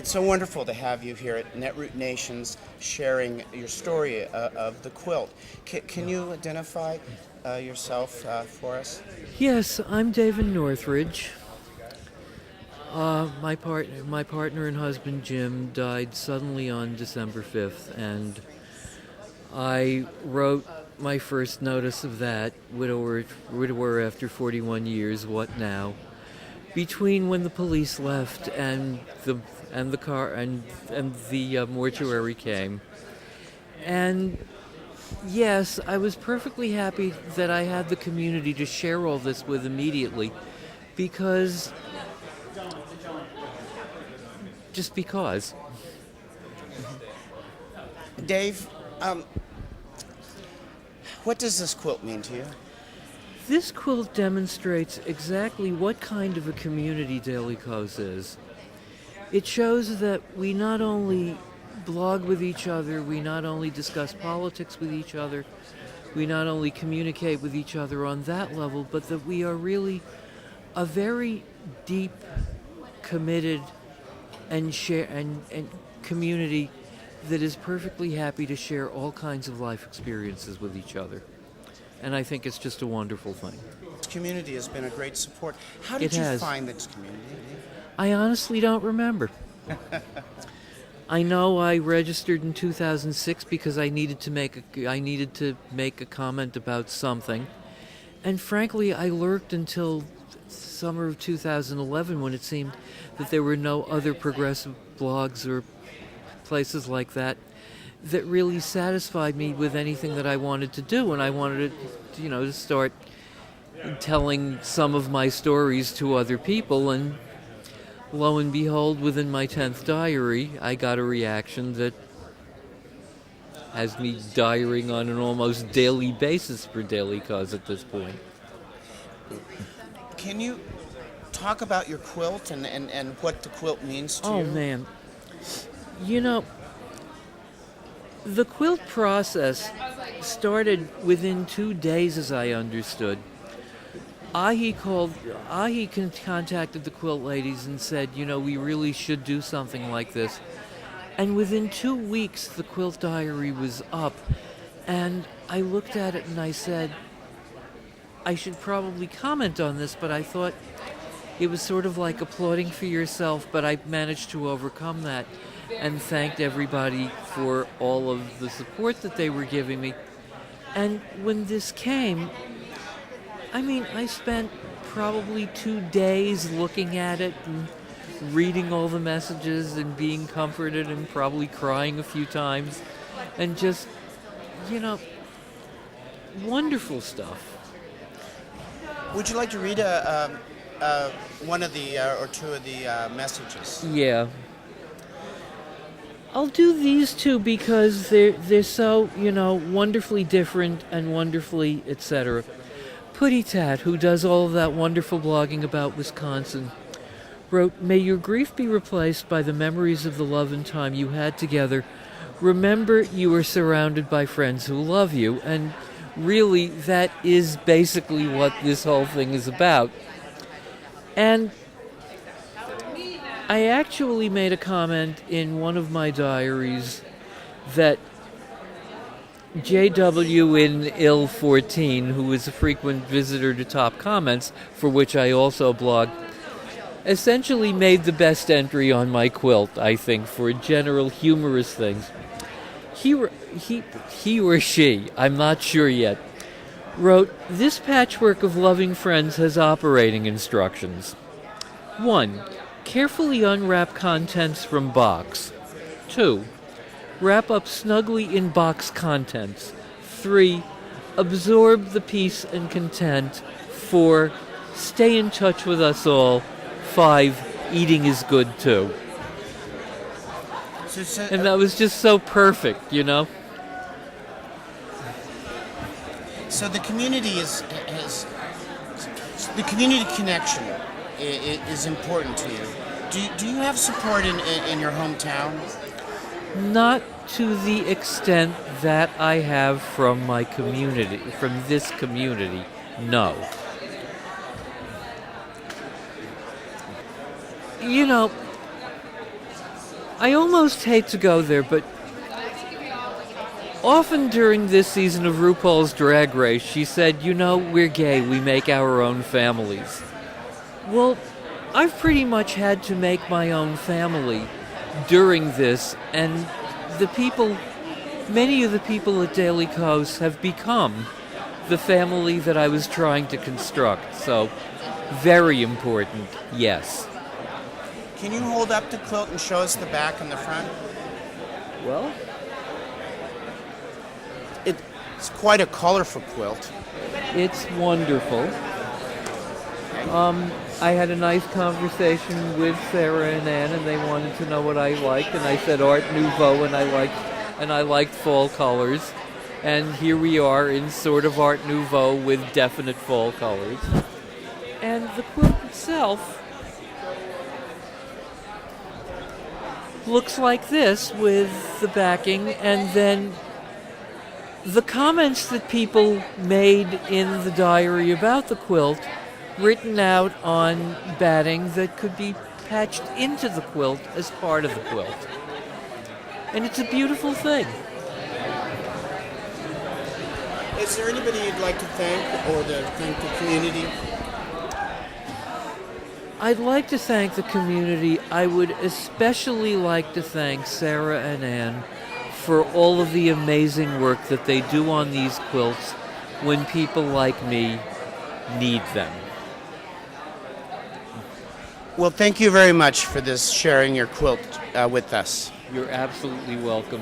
It's so wonderful to have you here at Netroot Nations sharing your story of the quilt. Can you identify yourself for us? Yes, I'm David Northridge. My partner and husband Jim died suddenly on December 5th, and I wrote my first notice of that, widower after 41 years, what now? Between when the police left and the car and the mortuary came. And yes, I was perfectly happy that I had the community to share all this with immediately, because just because. Dave, what does this quilt mean to you? This quilt demonstrates exactly what kind of a community Daily Kos is. It shows that we not only blog with each other, we not only discuss politics with each other, we not only communicate with each other on that level, but that we are really a very deep, committed, and community that is perfectly happy to share all kinds of life experiences with each other. And I think it's just a wonderful thing. This community has been a great support. How did you find this community? I honestly don't remember. I know I registered in 2006 because I needed to make a comment about something. And frankly, I lurked until summer of 2011 when it seemed that there were no other progressive blogs or places like that really satisfied me with anything that I wanted to do, and I wanted to start telling some of my stories to other people. And lo and behold, within my 10th diary, I got a reaction that has me diarying on an almost daily basis for Daily Kos at this point. Can you talk about your quilt and what the quilt means to you? Oh, man. The quilt process started within 2 days, as I understood. Ahi contacted the quilt ladies and said, we really should do something like this. And within 2 weeks, the quilt diary was up. And I looked at it and I said, I should probably comment on this, but I thought it was sort of like applauding for yourself, but I managed to overcome that and thanked everybody for all of the support that they were giving me. And when this came, I spent probably 2 days looking at it and reading all the messages and being comforted and probably crying a few times, and just, wonderful stuff. Would you like to read one of the or two of the messages? Yeah. I'll do these two because they're so, wonderfully different and wonderfully etc. Putty Tat, who does all of that wonderful blogging about Wisconsin, wrote, "May your grief be replaced by the memories of the love and time you had together. Remember, you are surrounded by friends who love you." And really, that is basically what this whole thing is about. And I actually made a comment in one of my diaries that JW in IL 14, who is a frequent visitor to Top Comments, for which I also blog, essentially made the best entry on my quilt, I think, for general humorous things. He or she, I'm not sure yet, wrote, "This patchwork of loving friends has operating instructions. 1. Carefully unwrap contents from box. 2. Wrap up snugly in box contents. 3. Absorb the peace and content. 4. Stay in touch with us all. 5. Eating is good too." And that was just so perfect, So the community the community connection is important to you. Do you have support in your hometown? Not to the extent that I have from my community, from this community, no. I almost hate to go there, but often during this season of RuPaul's Drag Race, she said, you know, we're gay, we make our own families. Well, I've pretty much had to make my own family during this, and many of the people at Daily Kos have become the family that I was trying to construct. So, very important, yes. Can you hold up the quilt and show us the back and the front? Well, It's quite a colorful quilt. it's wonderful. I had a nice conversation with Sara and Ann, and they wanted to know what I liked, and I said Art Nouveau, and I liked fall colors, and here we are in sort of Art Nouveau with definite fall colors. And the quilt itself looks like this with the backing, and then the comments that people made in the diary about the quilt written out on batting that could be patched into the quilt as part of the quilt. And it's a beautiful thing. Is there anybody you'd like to thank or to thank the community? I'd like to thank the community. I would especially like to thank Sara and Ann for all of the amazing work that they do on these quilts when people like me need them. Well, thank you very much for this sharing your quilt with us. You're absolutely welcome.